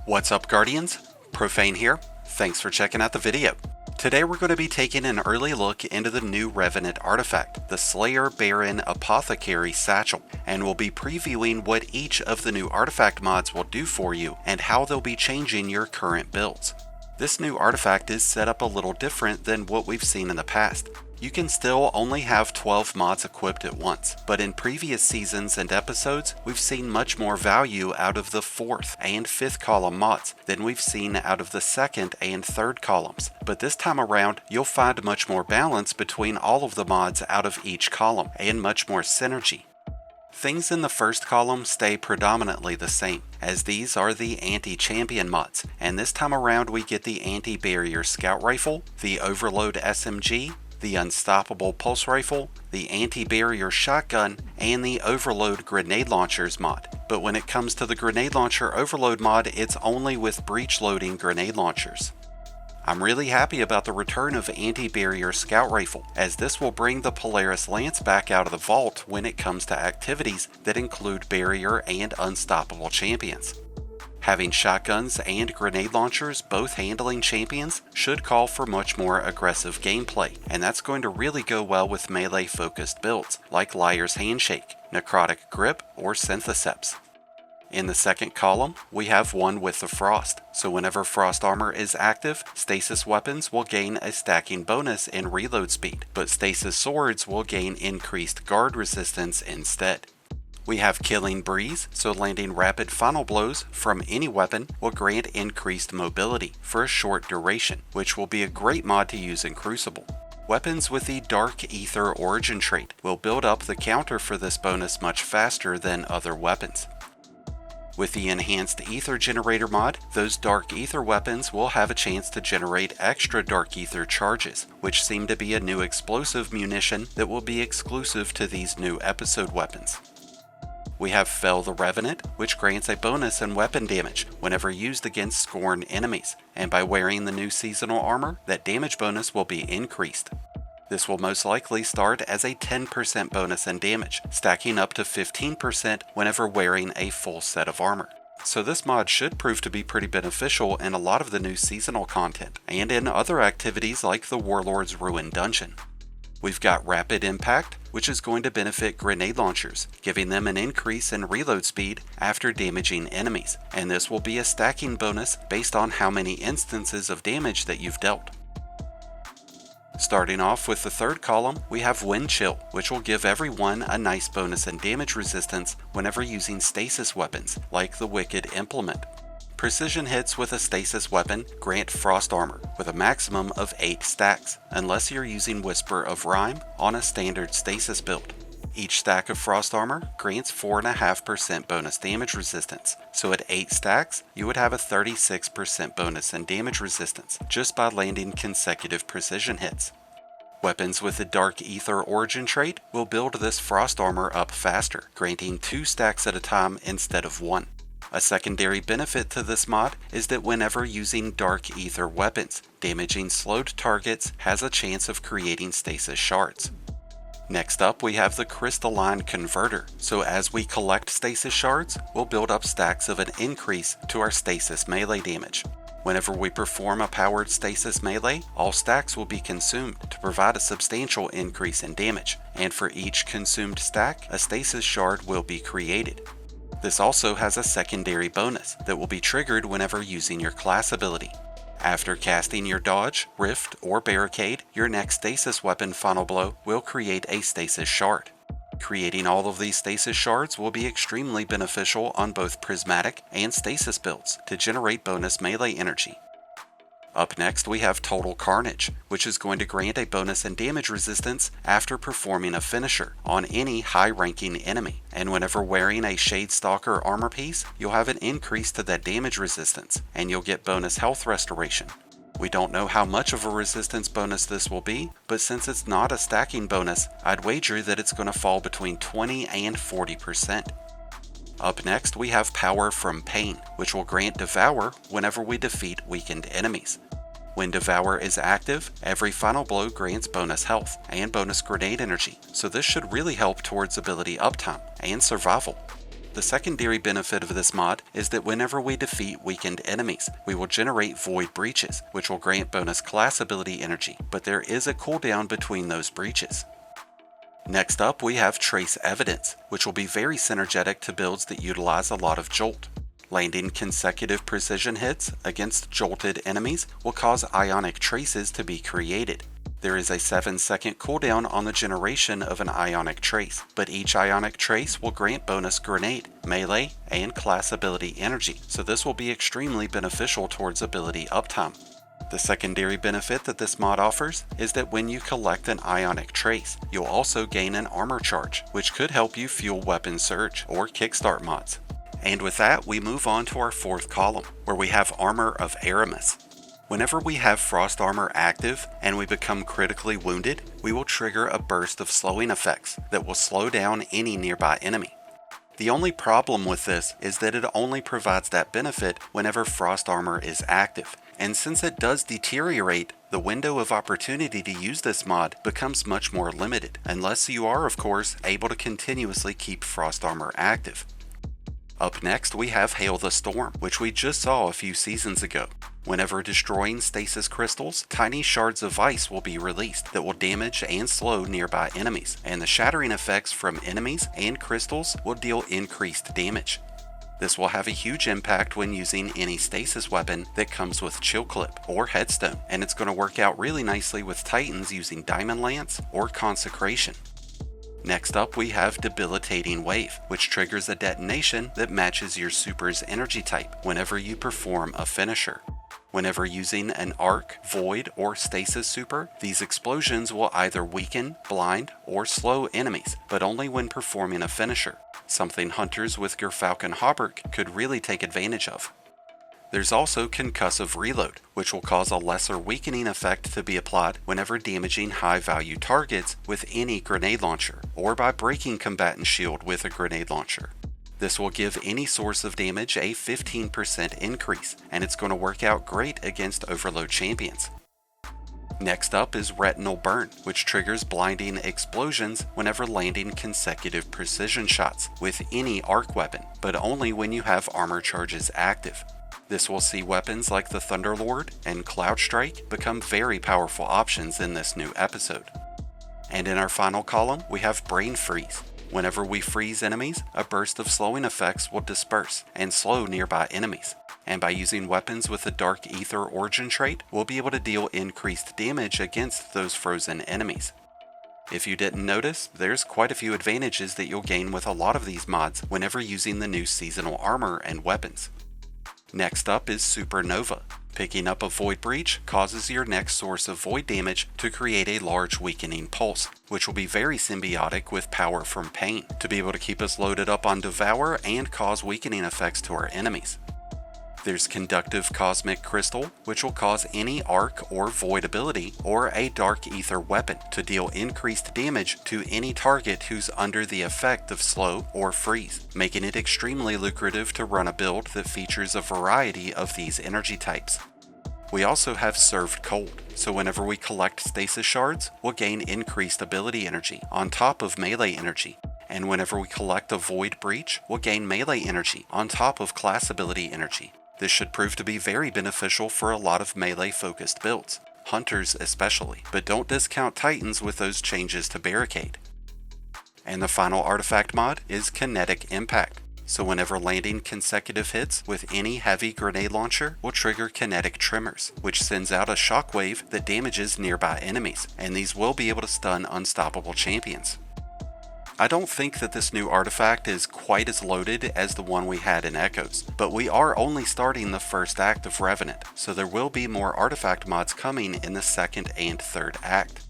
What's up, Guardians? Profane here. Thanks for checking out the video. Today we're going to be taking an early look into the new Revenant artifact, the Slayer Baron Apothecary Satchel, and we'll be previewing what each of the new artifact mods will do for you and how they'll be changing your current builds. This new artifact is set up a little different than what we've seen in the past. You can still only have 12 mods equipped at once, but in previous seasons and episodes, we've seen much more value out of the 4th and 5th column mods than we've seen out of the 2nd and 3rd columns. But this time around, you'll find much more balance between all of the mods out of each column, and much more synergy. Things in the first column stay predominantly the same, as these are the anti-champion mods, and this time around we get the anti-barrier scout rifle, the overload SMG, the unstoppable pulse rifle, the anti-barrier shotgun, and the overload grenade launchers mod. But when it comes to the grenade launcher overload mod, it's only with breach loading grenade launchers. I'm really happy about the return of anti-barrier scout rifle, as this will bring the Polaris Lance back out of the vault when it comes to activities that include barrier and unstoppable champions. Having shotguns and grenade launchers both handling champions should call for much more aggressive gameplay, and that's going to really go well with melee focused builds like Liar's Handshake, Necrotic Grip, or Syntheseps. In the second column, we have one with the Frost, so whenever Frost armor is active, stasis weapons will gain a stacking bonus in reload speed, but stasis swords will gain increased guard resistance instead. We have Killing Breeze, so landing rapid final blows from any weapon will grant increased mobility for a short duration, which will be a great mod to use in Crucible. Weapons with the Dark Ether origin trait will build up the counter for this bonus much faster than other weapons. With the Enhanced Ether Generator mod, those Dark Ether weapons will have a chance to generate extra Dark Ether charges, which seem to be a new explosive munition that will be exclusive to these new episode weapons. We have Fell the Revenant, which grants a bonus in weapon damage whenever used against Scorn enemies, and by wearing the new seasonal armor, that damage bonus will be increased. This will most likely start as a 10% bonus in damage, stacking up to 15% whenever wearing a full set of armor. So this mod should prove to be pretty beneficial in a lot of the new seasonal content, and in other activities like the Warlord's Ruin Dungeon. We've got Rapid Impact, which is going to benefit grenade launchers, giving them an increase in reload speed after damaging enemies, and this will be a stacking bonus based on how many instances of damage that you've dealt. Starting off with the third column, we have Wind Chill, which will give everyone a nice bonus in damage resistance whenever using stasis weapons, like the Wicked Implement. Precision hits with a stasis weapon grant frost armor with a maximum of 8 stacks, unless you're using Whisper of Rhyme on a standard stasis build. Each stack of frost armor grants 4.5% bonus damage resistance, so at 8 stacks, you would have a 36% bonus in damage resistance just by landing consecutive precision hits. Weapons with the Dark Ether origin trait will build this frost armor up faster, granting 2 stacks at a time instead of 1. A secondary benefit to this mod is that whenever using Dark Ether weapons, damaging slowed targets has a chance of creating stasis shards. Next up, we have the Crystalline Converter, so as we collect stasis shards, we'll build up stacks of an increase to our stasis melee damage. Whenever we perform a powered stasis melee, all stacks will be consumed to provide a substantial increase in damage, and for each consumed stack, a stasis shard will be created. This also has a secondary bonus that will be triggered whenever using your class ability. After casting your dodge, rift, or barricade, your next stasis weapon final blow will create a stasis shard. Creating all of these stasis shards will be extremely beneficial on both prismatic and stasis builds to generate bonus melee energy. Up next, we have Total Carnage, which is going to grant a bonus in damage resistance after performing a finisher on any high-ranking enemy, and whenever wearing a Shadestalker armor piece, you'll have an increase to that damage resistance, and you'll get bonus health restoration. We don't know how much of a resistance bonus this will be, but since it's not a stacking bonus, I'd wager that it's going to fall between 20 and 40%. Up next, we have Power from Pain, which will grant Devour whenever we defeat weakened enemies. When Devour is active, every final blow grants bonus health and bonus grenade energy, so this should really help towards ability uptime and survival. The secondary benefit of this mod is that whenever we defeat weakened enemies, we will generate void breaches, which will grant bonus class ability energy, but there is a cooldown between those breaches. Next up, we have Trace Evidence, which will be very synergetic to builds that utilize a lot of jolt. Landing consecutive precision hits against jolted enemies will cause ionic traces to be created. There is a 7-second cooldown on the generation of an ionic trace, but each ionic trace will grant bonus grenade, melee, and class ability energy, so this will be extremely beneficial towards ability uptime. The secondary benefit that this mod offers is that when you collect an ionic trace, you'll also gain an armor charge, which could help you fuel weapon surge or kickstart mods. And with that, we move on to our fourth column, where we have Armor of Aramis. Whenever we have Frost Armor active and we become critically wounded, we will trigger a burst of slowing effects that will slow down any nearby enemy. The only problem with this is that it only provides that benefit whenever Frost Armor is active, and since it does deteriorate, the window of opportunity to use this mod becomes much more limited, unless you are, of course, able to continuously keep Frost Armor active. Up next, we have Hail the Storm, which we just saw a few seasons ago. Whenever destroying stasis crystals, tiny shards of ice will be released that will damage and slow nearby enemies, and the shattering effects from enemies and crystals will deal increased damage. This will have a huge impact when using any stasis weapon that comes with Chill Clip or Headstone, and it's going to work out really nicely with Titans using Diamond Lance or Consecration. Next up, we have Debilitating Wave, which triggers a detonation that matches your super's energy type whenever you perform a finisher. Whenever using an Arc, Void, or Stasis super, these explosions will either weaken, blind, or slow enemies, but only when performing a finisher, something hunters with Gerfalcon Hauberk could really take advantage of. There's also Concussive Reload, which will cause a lesser weakening effect to be applied whenever damaging high-value targets with any grenade launcher, or by breaking combatant shield with a grenade launcher. This will give any source of damage a 15% increase, and it's going to work out great against Overload champions. Next up is Retinal Burn, which triggers blinding explosions whenever landing consecutive precision shots with any arc weapon, but only when you have armor charges active. This will see weapons like the Thunderlord and Cloud Strike become very powerful options in this new episode. And in our final column, we have Brain Freeze. Whenever we freeze enemies, a burst of slowing effects will disperse and slow nearby enemies. And by using weapons with the Dark Ether origin trait, we'll be able to deal increased damage against those frozen enemies. If you didn't notice, there's quite a few advantages that you'll gain with a lot of these mods whenever using the new seasonal armor and weapons. Next up is Supernova. Picking up a Void Breach causes your next source of void damage to create a large weakening pulse, which will be very symbiotic with Power from Pain, to be able to keep us loaded up on Devour and cause weakening effects to our enemies. There's Conductive Cosmic Crystal, which will cause any Arc or Void ability or a Dark Ether weapon to deal increased damage to any target who's under the effect of Slow or Freeze, making it extremely lucrative to run a build that features a variety of these energy types. We also have Served Cold, so whenever we collect stasis shards, we'll gain increased ability energy on top of melee energy. And whenever we collect a Void Breach, we'll gain melee energy on top of class ability energy. This should prove to be very beneficial for a lot of melee-focused builds, hunters especially, but don't discount Titans with those changes to Barricade. And the final artifact mod is Kinetic Impact, so whenever landing consecutive hits with any heavy grenade launcher will trigger Kinetic Tremors, which sends out a shockwave that damages nearby enemies, and these will be able to stun unstoppable champions. I don't think that this new artifact is quite as loaded as the one we had in Echoes, but we are only starting the first act of Revenant, so there will be more artifact mods coming in the second and third act.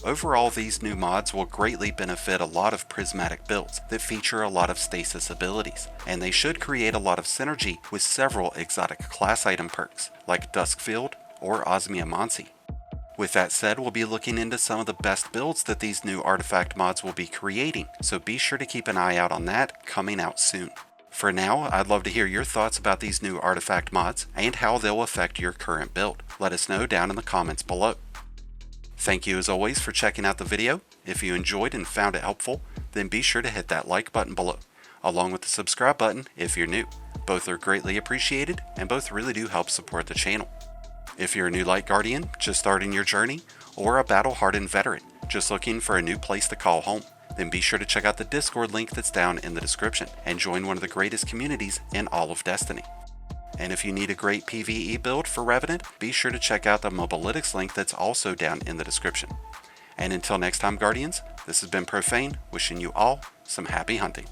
Overall, these new mods will greatly benefit a lot of prismatic builds that feature a lot of stasis abilities, and they should create a lot of synergy with several exotic class item perks, like Duskfield or Osmiomancy. With that said, we'll be looking into some of the best builds that these new artifact mods will be creating, so be sure to keep an eye out on that coming out soon. For now, I'd love to hear your thoughts about these new artifact mods and how they'll affect your current build. Let us know down in the comments below. Thank you as always for checking out the video. If you enjoyed and found it helpful, then be sure to hit that like button below. along with the subscribe button if you're new. Both are greatly appreciated, and both really do help support the channel. If you're a new Light Guardian just starting your journey, or a battle-hardened veteran just looking for a new place to call home, then be sure to check out the Discord link that's down in the description and join one of the greatest communities in all of Destiny. And if you need a great PvE build for Revenant, be sure to check out the Mobalytics link that's also down in the description. And until next time, Guardians, this has been Profane, wishing you all some happy hunting.